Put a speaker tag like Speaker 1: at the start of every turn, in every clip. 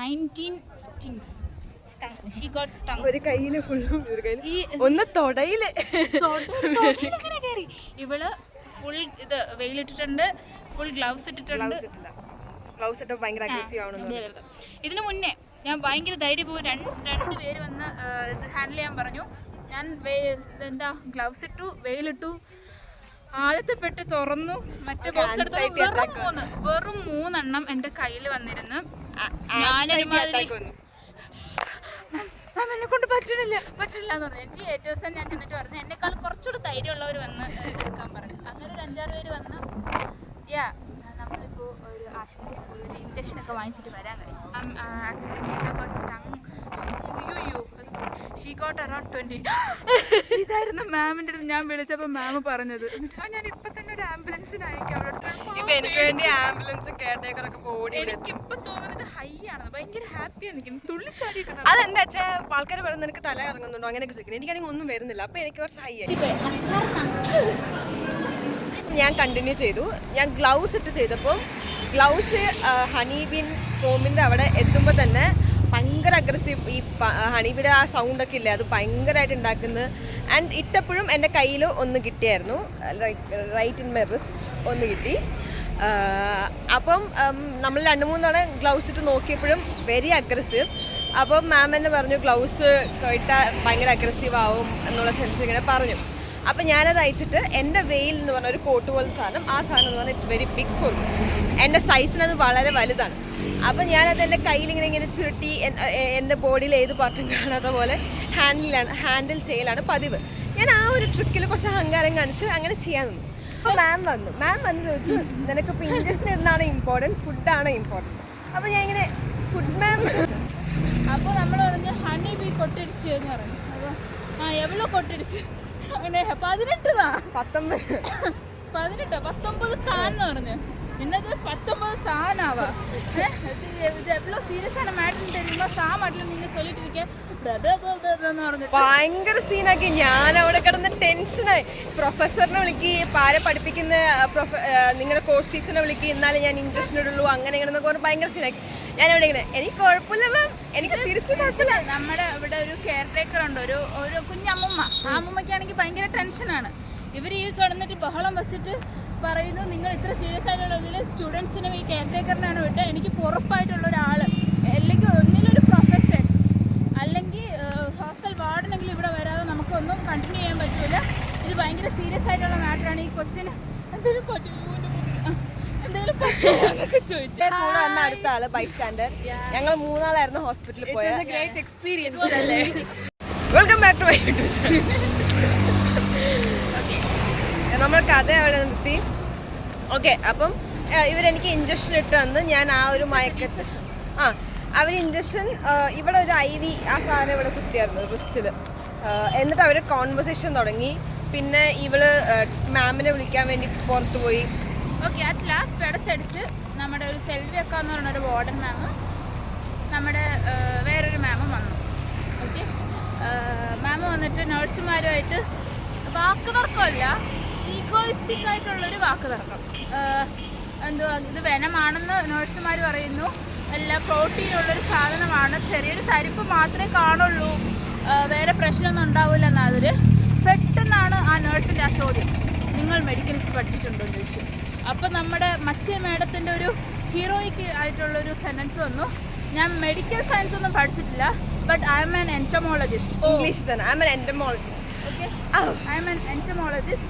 Speaker 1: 19 stings. She got stung.
Speaker 2: ഒരു കയ്യില് ഫുള്ളും ഒന്ന് തൊടയില്
Speaker 1: കയറി. ഇവള് ഫുൾ ഇത് വെയിലിട്ടിട്ടുണ്ട്, ഫുൾ ഗ്ലൗസ് ഇട്ടിട്ടുണ്ട്.
Speaker 2: ഗ്ലൗസ് ഇട്ട് ഭയങ്കര അഗ്രസീവ് ആവണം.
Speaker 1: ഇതിനു മുന്നേ ഞാൻ ഭയങ്കര ധൈര്യപൂർവ്വം രണ്ട് പേര് വന്ന് ഇത് ഹാൻഡിൽ ചെയ്യാൻ പറഞ്ഞു. ഞാൻ എന്താ ഗ്ലൗസ് ഇട്ടു, വെയിലിട്ടു, ആദ്യത്തെ പെട്ട് തുറന്നു, മറ്റേ ബോക്സ് എടുത്ത് വെറും 3 എണ്ണം എൻ്റെ കയ്യിൽ വന്നിരുന്നു. ഞാനൊരുമാതിരി എന്നെ കൊണ്ട് പറ്റില്ല എന്ന് പറഞ്ഞു. എനിക്ക് ഏറ്റവും ദിവസം ഞാൻ ചെന്നിട്ട് പറഞ്ഞു എന്നെക്കാൾ കുറച്ചുകൂടി ധൈര്യമുള്ളവർ വന്ന് എടുക്കാൻ പറഞ്ഞു. അങ്ങനെ ഒരു 5-6 പേര് വന്ന് നമ്മളിപ്പോൾ ഒരു ആശുപത്രിയിൽ പോയി ഒരു ഇഞ്ചക്ഷനൊക്കെ വാങ്ങിച്ചിട്ട് വരാൻ കഴിയും. She got around 20. ഇതായിരുന്നു മാമിൻ്റെ അടുത്ത് ഞാൻ വിളിച്ചപ്പോൾ മാം പറഞ്ഞത്. ഞാൻ ഇപ്പൊ തന്നെ ഒരു ആംബുലൻസിന് അയക്കാം.
Speaker 2: എനിക്ക് വേണ്ടി ആംബുലൻസ് കേട്ടേക്കൊക്കെ പോയി.
Speaker 1: എനിക്കിപ്പോ തോന്നുന്നത് ഹൈ ആണെന്ന്. ഭയങ്കര ഹാപ്പിയാണ് നിൽക്കുന്നത്, തുള്ളിച്ചാടിയൊക്കെ.
Speaker 2: അതെന്താ വെച്ചാൽ ആൾക്കാർ പറയുന്നത് എനിക്ക് തല ഇറങ്ങുന്നുണ്ടോ അങ്ങനെയൊക്കെ ചോദിക്കുന്നത്. എനിക്കാണെങ്കിൽ ഒന്നും വരുന്നില്ല. അപ്പൊ എനിക്ക് കുറച്ച് ഹൈ ആയി. ഞാൻ കണ്ടിന്യൂ ചെയ്തു. ഞാൻ ഗ്ലൗസ് ഇട്ട് ചെയ്തപ്പോൾ ഗ്ലൗസ് ഹണീബീൻ കോമിൻ്റെ അവിടെ എത്തുമ്പോൾ തന്നെ ഭയങ്കര അഗ്രസീവ്. ഈ ഹണീബിയുടെ ആ സൗണ്ടൊക്കെ ഇല്ലേ, അത് ഭയങ്കരമായിട്ട് ഉണ്ടാക്കുന്നത്. ആൻഡ് ഇട്ടപ്പോഴും എൻ്റെ കയ്യിൽ ഒന്ന് കിട്ടിയായിരുന്നു, റൈറ്റ് ഇൻ മൈ റിസ്റ്റ് ഒന്ന് കിട്ടി. അപ്പം നമ്മൾ 2-3 തവണ ഗ്ലൗസ് ഇട്ട് നോക്കിയപ്പോഴും വെരി അഗ്രസീവ്. അപ്പം മാം എന്നെ പറഞ്ഞു ഗ്ലൗസ് ഇട്ടാൽ ഭയങ്കര അഗ്രസീവ് ആവും എന്നുള്ള സെൻസ് ഇങ്ങനെ പറഞ്ഞു. അപ്പം ഞാനത് അയച്ചിട്ട് എൻ്റെ വെയിൽ എന്ന് പറഞ്ഞ ഒരു കോട്ട് പോലത്തെ സാധനം, ആ സാധനം എന്ന് പറഞ്ഞാൽ it's very big for me. എൻ്റെ സൈസിനത് വളരെ വലുതാണ്. അപ്പം ഞാനത് എൻ്റെ കയ്യിലിങ്ങനെ ചുരുട്ടി എൻ്റെ ബോഡിയിൽ ഏത് പാർട്ടും കാണാത്ത പോലെ ഹാൻഡിൽ ചെയ്യലാണ് പതിവ്. ഞാൻ ആ ഒരു ട്രിക്കിൽ കുറച്ച് അഹങ്കാരം കാണിച്ച് അങ്ങനെ ചെയ്യാൻ നിന്നു. അപ്പോൾ മാം വന്ന് ചോദിച്ചു നിനക്കിപ്പോൾ ഇഞ്ചക്ഷൻ ഇടുന്നതാണ് ഇമ്പോർട്ടൻറ്റ്, ഫുഡാണ് ഇമ്പോർട്ടൻറ്റ്. അപ്പോൾ ഞാൻ ഇങ്ങനെ ഫുഡ് മാം.
Speaker 1: അപ്പോൾ നമ്മൾ പറഞ്ഞു ഹണി ബീ കൊട്ടിടിച്ചു എന്ന് പറഞ്ഞു. അപ്പോൾ എവളോ കൊട്ടിടിച്ച് അങ്ങനെ 19 താന്ന് പറഞ്ഞു. என்னது 19 தானாவா? இது எவ்வளோ சீரியஸான மேட்டர் தெரியுமா? சாமாட்டில் நீங்கள் சொல்லிட்டு இருக்கேன்
Speaker 2: ഭയങ്കര സീനാക്കി. ഞാൻ അവിടെ കിടന്ന് ടെൻഷനായി. പ്രൊഫസറിനെ വിളിക്ക്, പാരെ പഠിപ്പിക്കുന്ന നിങ്ങളുടെ കോഴ്സ് ടീച്ചറിനെ വിളിക്ക്, എന്നാലും ഞാൻ ഇൻട്രസ്റ്റ് ഇടുള്ളൂ. അങ്ങനെ ഇങ്ങനെ പറഞ്ഞ് ഭയങ്കര സീനാക്കി. ഞാൻ അവിടെ ഇങ്ങനെ എനിക്ക് കുഴപ്പമില്ല മാം, എനിക്ക് സീരിയസ്ലി കുഴപ്പമില്ല.
Speaker 1: നമ്മുടെ ഇവിടെ ഒരു കെയർ ടേക്കർ ഉണ്ട്, ഒരു കുഞ്ഞമ്മമ്മ. ആ അമ്മമ്മയ്ക്കാണെങ്കിൽ ഭയങ്കര ടെൻഷനാണ്. ഇവർ ഈ കിടന്നിട്ട് ബഹളം വെച്ചിട്ട് പറയുന്നു നിങ്ങൾ ഇത്ര സീരിയസ് ആയിട്ടുള്ള ഇതിൽ സ്റ്റുഡൻസിനും ഈ കെയർ ടേക്കറിനാണ് വിട്ട്. എനിക്ക് ഉറപ്പായിട്ടുള്ള ഒരാൾ, അല്ലെങ്കിൽ ഒന്നിലൊരു പ്രൊഫസർ, അല്ലെങ്കിൽ ഹോസ്റ്റൽ വാർഡനെങ്കിലും ഇവിടെ വരാതെ നമുക്കൊന്നും കണ്ടിന്യൂ ചെയ്യാൻ പറ്റില്ല. ഇത് ഭയങ്കര സീരിയസ് ആയിട്ടുള്ള മാറ്ററാണ്. ഈ കൊച്ചിന് എന്തെങ്കിലും പറ്റില്ല ചോദിച്ചു.
Speaker 2: കൂടെ വന്ന അടുത്ത ആള് ബൈസ്റ്റാൻഡർ. ഞങ്ങൾ 3 ആളായിരുന്നു ഹോസ്പിറ്റലിൽ പോയത്. ഗ്രേറ്റ് എക്സ്പീരിയൻസ് അല്ലേ. Welcome back to my YouTube channel. നമ്മൾ കഥ അവിടെ നിർത്തി. ഓക്കെ, അപ്പം ഇവരെനിക്ക് ഇഞ്ചക്ഷൻ ഇട്ട് തന്ന് ഞാൻ ആ ഒരു മയക്കത്തിൽ അവർ ഇഞ്ചക്ഷൻ ഇവിടെ ഒരു IV ആ സാധനം ഇവിടെ കുത്തിയായിരുന്നു റിസ്റ്റിൽ. എന്നിട്ട് അവർ കോൺവെർസേഷൻ തുടങ്ങി. പിന്നെ ഇവള് മാമിനെ വിളിക്കാൻ വേണ്ടി പുറത്തു പോയി.
Speaker 1: ഓക്കെ, അറ്റ് ലാസ്റ്റ് പെടച്ചടിച്ച് നമ്മുടെ ഒരു സെൽവി ഒക്കെ എന്ന് പറഞ്ഞൊരു വാർഡൻ മാം, നമ്മുടെ വേറൊരു മാമും വന്നു. ഓക്കെ, മാം വന്നിട്ട് നഴ്സുമാരുമായിട്ട് വാക്ക് തർക്കമല്ല, ഈഗോയിസ്റ്റിക് ആയിട്ടുള്ളൊരു വാക്ക് തർക്കം. എന്തുവാ ഇത് വെനമാണെന്ന് നഴ്സുമാർ പറയുന്നു, എല്ലാ പ്രോട്ടീനുള്ളൊരു സാധനമാണ്, ചെറിയൊരു തരിപ്പ് മാത്രമേ കാണുള്ളൂ, വേറെ പ്രശ്നമൊന്നും ഉണ്ടാവില്ല എന്നതൊരു. പെട്ടെന്നാണ് ആ നഴ്സിൻ്റെ ആ ചോദ്യം, നിങ്ങൾ മെഡിക്കൽസ് പഠിച്ചിട്ടുണ്ടോ എന്ന് ചോദിച്ചു. അപ്പം നമ്മുടെ മച്ചേ മേഡത്തിൻ്റെ ഒരു ഹീറോയിക്ക് ആയിട്ടുള്ളൊരു സെൻറ്റൻസ് വന്നു, ഞാൻ മെഡിക്കൽ സയൻസ് ഒന്നും പഠിച്ചിട്ടില്ല, but I am an entomologist.
Speaker 2: ഇംഗ്ലീഷിൽ തന്നെ I am an entomologist. Okay,
Speaker 1: I am an entomologist.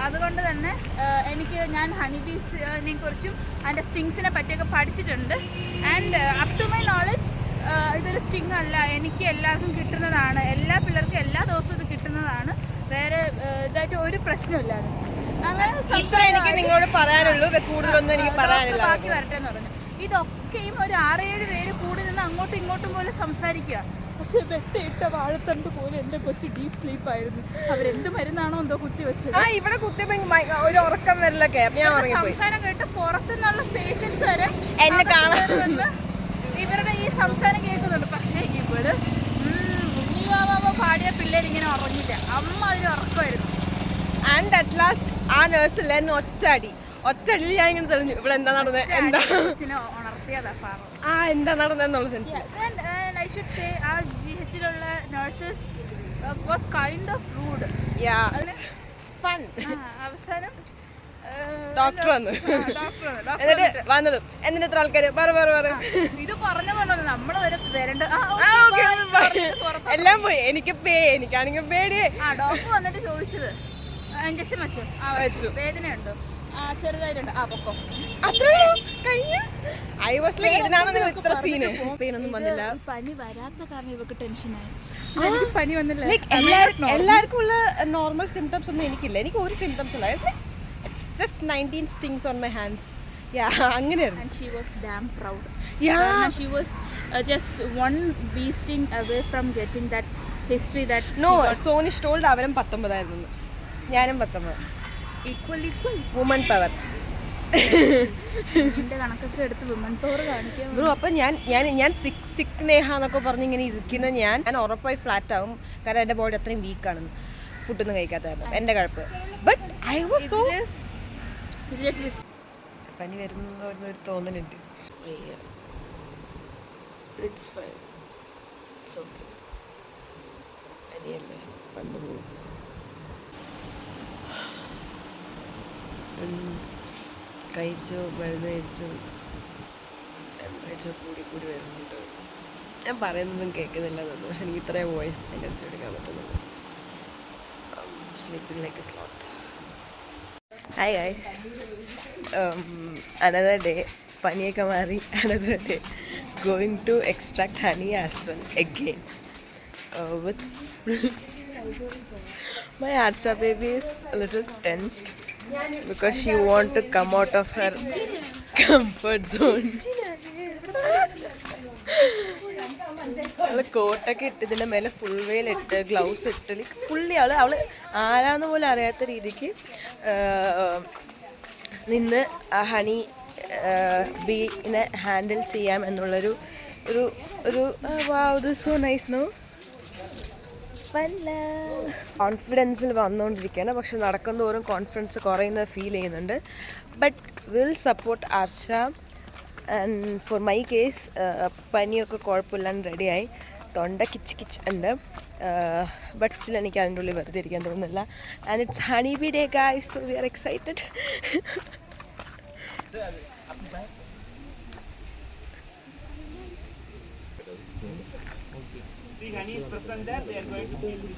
Speaker 1: അതുകൊണ്ട് തന്നെ ഞാൻ ഹണിബീസിനെ കുറിച്ചും അതിൻ്റെ സ്റ്റിങ്സിനെ പറ്റിയൊക്കെ പഠിച്ചിട്ടുണ്ട്. And up to my knowledge ഇതൊരു സ്റ്റിങ് അല്ല, എനിക്ക് എല്ലാവർക്കും കിട്ടുന്നതാണ്, എല്ലാ പിള്ളേർക്കും എല്ലാ ദിവസവും ഇത് കിട്ടുന്നതാണ്, വേറെ ഇതായിട്ട് ഒരു പ്രശ്നമില്ലായിരുന്നു. അങ്ങനെ
Speaker 2: എനിക്ക് നിങ്ങളോട് പറയാനുള്ളൂ, കൂടുതലൊന്നും എനിക്ക് പറയാനില്ല,
Speaker 1: ബാക്കി വരട്ടെ എന്ന് പറഞ്ഞു. ഇതൊക്കെയും ഒരു 6-7 പേര് കൂടി നിന്ന് അങ്ങോട്ടും ഇങ്ങോട്ടും പോലെ സംസാരിക്കുക. പക്ഷെ വെട്ടയിട്ട വാഴത്തണ്ട് പോലെ എൻ്റെ കൊച്ചു ഡീപ് സ്ലീപ്പ് ആയിരുന്നു. അവരെന്ത് മരുന്നാണോ എന്തോ കുത്തി വെച്ചത്.
Speaker 2: ഇവിടെ കുത്തിയപ്പോ ഒരു ഉറക്കം വരലൊക്കെ
Speaker 1: സംസാരം കേട്ട് പുറത്തുനിന്നുള്ള പേഷ്യൻസ് വരെ
Speaker 2: എന്നെ കാണാൻ
Speaker 1: ഇവരുടെ ഈ സംസാരം കേൾക്കുന്നുണ്ട്. പക്ഷെ ഇവള് ഉണ്ണിവാവ പാടിയ പിള്ളേരിങ്ങനെ ഉറങ്ങില്ല, അമ്മ അതിന് ഉറക്കമായിരുന്നു.
Speaker 2: ആൻഡ് അറ്റ് ലാസ്റ്റ് ആ നേഴ്സില്ല എന്നെ ഒറ്റയടിയിൽ ഞാൻ ഇങ്ങനെ തെളിഞ്ഞു ഇവിടെ എന്താ നടന്നത്, എന്താ
Speaker 1: കൊച്ചിനെ ഉണർത്തി. തട്ടിയതാ പാവം.
Speaker 2: എന്താ നടന്നെന്നുള്ള sense.
Speaker 1: And I should say ആ GH-ലുള്ള nurses was kind of rude.
Speaker 2: Fun.
Speaker 1: അവസാനം
Speaker 2: ഡോക്ടർ വന്നു.
Speaker 1: ഡോക്ടർ
Speaker 2: എന്നിട്ട് വന്നതും എന്തിനാ ഇത്ര ആൾക്കാര്
Speaker 1: ഇത് പറഞ്ഞതുകൊണ്ടോ നമ്മൾ വരെ വരണ്ട.
Speaker 2: എല്ലാം പോയി. എനിക്കാണെങ്കിൽ പേടിയേ.
Speaker 1: ഡോക്ടർ വന്നിട്ട് ചോദിച്ചത് ഇഞ്ചക്ഷൻ വെച്ചു, വേദനയുണ്ടോ? ചെറുതായിട്ടുണ്ട്. പൊക്കോ. പനി വരാത്ത കാരണം ഇവക്ക് ടെൻഷനായി. പനി വന്നില്ല.
Speaker 2: എല്ലാവർക്കും ഉള്ള നോർമൽ സിംറ്റംസ് ഒന്നും എനിക്കില്ല. എനിക്ക് ഒരു സിംറ്റംസ് ഇല്ല. Just 19 stings on my hands. അങ്ങനെയായിരുന്നു.
Speaker 1: And she was damn proud. She was just one bee sting away from getting that history that
Speaker 2: Sonish told അവരും 19 ആയിരുന്നു, ഞാനും 19.
Speaker 1: Equal.
Speaker 2: Woman power.
Speaker 1: ഇതിന്റെ കണക്കൊക്കെ എടുത്ത് വുമൺ പവർ കാണിക്കാൻ.
Speaker 2: ബ്രോ അപ്പം ഞാൻ സിക്ക് നേഹ എന്നൊക്കെ പറഞ്ഞ് ഇങ്ങനെ ഇരിക്കുന്ന ഞാൻ ഉറപ്പായി ഫ്ലാറ്റ് ആവും. കാരണം എൻ്റെ ബോഡി അത്രയും വീക്കാണ്, ഫുഡൊന്നും കഴിക്കാത്ത കാരണം. എൻ്റെ കുഴപ്പം. ബട്ട് ഐ വാസ് സോ പനി വരുന്നൊരു തോന്നലുണ്ട്. It's fine, it's okay. പനിയല്ലേ, വന്നു പോകും. കഴിച്ചു, മരുന്ന് കഴിച്ചു, ടെമ്പറേച്ചർ കൂടി വരുന്നുണ്ട്. ഞാൻ പറയുന്നതും കേൾക്കുന്നില്ല തോന്നുന്നു, പക്ഷെ എനിക്ക് ഇത്രയും വോയിസ് എനർജി എടുക്കാൻ പറ്റുന്നുണ്ട്. Sleeping like A sloth. Hi hi. Another day, പനിയൊക്കെ മാറി. Another day going to extract honey as well again with my Archa baby is a little tensed because she want to come out of her comfort zone. അവള് കോട്ടൊക്കെ ഇട്ട് ഇതിൻ്റെ മേലെ full വെയിലിട്ട് gloves ഇട്ട് fully അവള് ആരാന്ന് പോലും അറിയാത്ത രീതിക്ക് നിന്ന് ആ ഹണി ബീനെ ഹാൻഡിൽ ചെയ്യാം എന്നുള്ളൊരു സോ നൈസ് നോ കോൺഫിഡൻസിൽ വന്നുകൊണ്ടിരിക്കുകയാണ്. പക്ഷെ നടക്കും തോറും കോൺഫിഡൻസ് കുറയുന്നത് ഫീൽ ചെയ്യുന്നുണ്ട്. But will support Arsha. And for my case പനിയൊക്കെ കുഴപ്പമില്ലാണ്ട് റെഡിയായി. തൊണ്ട കിച്ച് ഉണ്ട്. ബട്ട് സ്റ്റിൽ എനിക്ക് അതിൻ്റെ ഉള്ളിൽ വെറുതെ ഇരിക്കാൻ തോന്നുന്നില്ല. And it's honey bee day guys, so we R excited.
Speaker 3: Honey is present there, they are going to see this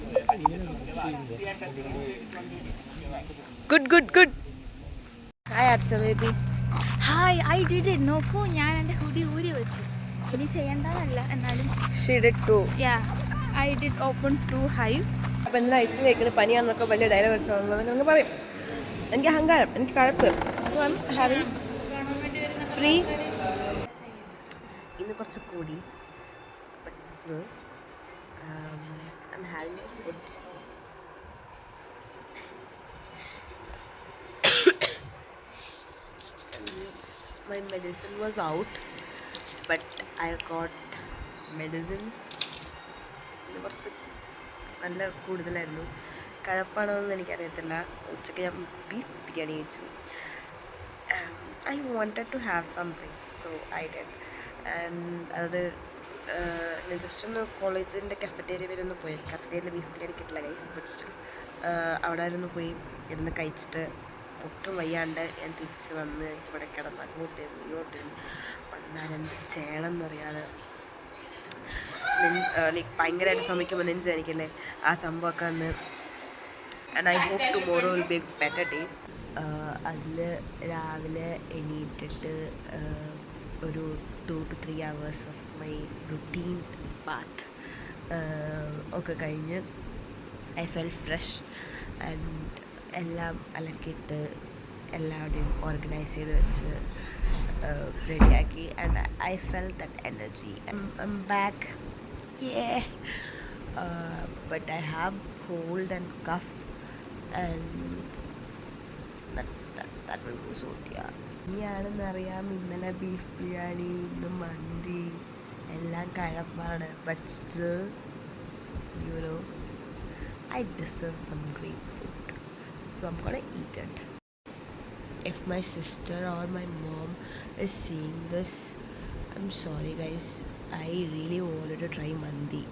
Speaker 2: Good. Hi Archa baby.
Speaker 1: Hi, I did it. നോക്കൂ, ഞാൻ എൻ്റെ ഹുഡി ഊരി വെച്ചു. ഇനി ചെയ്യേണ്ടതല്ല, എന്നാലും
Speaker 2: She did too.
Speaker 1: Yeah, I did open 2 hives.
Speaker 2: അപ്പം എന്തിനാ ice cream കഴിക്കുന്നത്, പനിയാണെന്നൊക്കെ വലിയ ഡയലോഗ് വെച്ചോളൂ നിങ്ങൾ പറയും. എനിക്ക് അഹങ്കാരം, എനിക്ക് കഴപ്പ്. So I am having free. ഇന്ന് കുറച്ച് കൂടി, but still I'm having my food. My medicine was out, but I got medicines. ഇത് കുറച്ച് നല്ല കൂടുതലായിരുന്നു. കഴപ്പാണോന്ന് എനിക്കറിയത്തില്ല. ഉച്ചയ്ക്ക് ഞാൻ ബീഫ് ബിരിയാണി കഴിച്ചു. I wanted to have something, so I did. And അത് ഞാൻ ജസ്റ്റ് ഒന്ന് കോളേജിൻ്റെ കഫറ്റേരിയ വരെ ഒന്ന് പോയി. കഫറ്റേരിയയിൽ ബീഫ് ബിരിയാണി കിട്ടില്ല ഗൈസ്, ബട്ട് സ്റ്റിൽ അവിടെ ഒന്ന് പോയി ഇരുന്ന് കഴിച്ചിട്ട് ഒട്ടും വയ്യാണ്ട് ഞാൻ തിരിച്ച് വന്ന് ഇവിടെ കിടന്ന് അങ്ങോട്ടിരുന്ന് ഇങ്ങോട്ടിരുന്ന് വന്നാലെന്ത് ചെയ്യണമെന്നറിയാതെ ലൈക്ക് ഭയങ്കരമായിട്ട് ശ്രമിക്കുമ്പോൾ നെഞ്ച് എനിക്കല്ലേ ആ സംഭവമൊക്കെ അന്ന്. And I hope tomorrow will be a better day. അതിൽ രാവിലെ എണീറ്റിട്ട് ഒരു 2 to 3 hours of my routine bath ഒക്കെ കഴിഞ്ഞ് ഐ ഫെൽ ഫ്രഷ് ആൻഡ് എല്ലാം അലക്കിയിട്ട് എല്ലാവരുടെയും ഓർഗനൈസ് ചെയ്ത് വെച്ച് റെഡിയാക്കി. And I felt that energy. I am back. But I have cold and cough and that will go so yeah. ഇനിയാണെന്നറിയാം, ഇന്നലെ beef biryani, ഇന്ന് മന്തി, എല്ലാം കഴപ്പാണ്. But still you know, I deserve some great food, so I'm gonna eat it. If my sister or my mom is seeing this, I'm sorry guys, I really wanted to try mandi.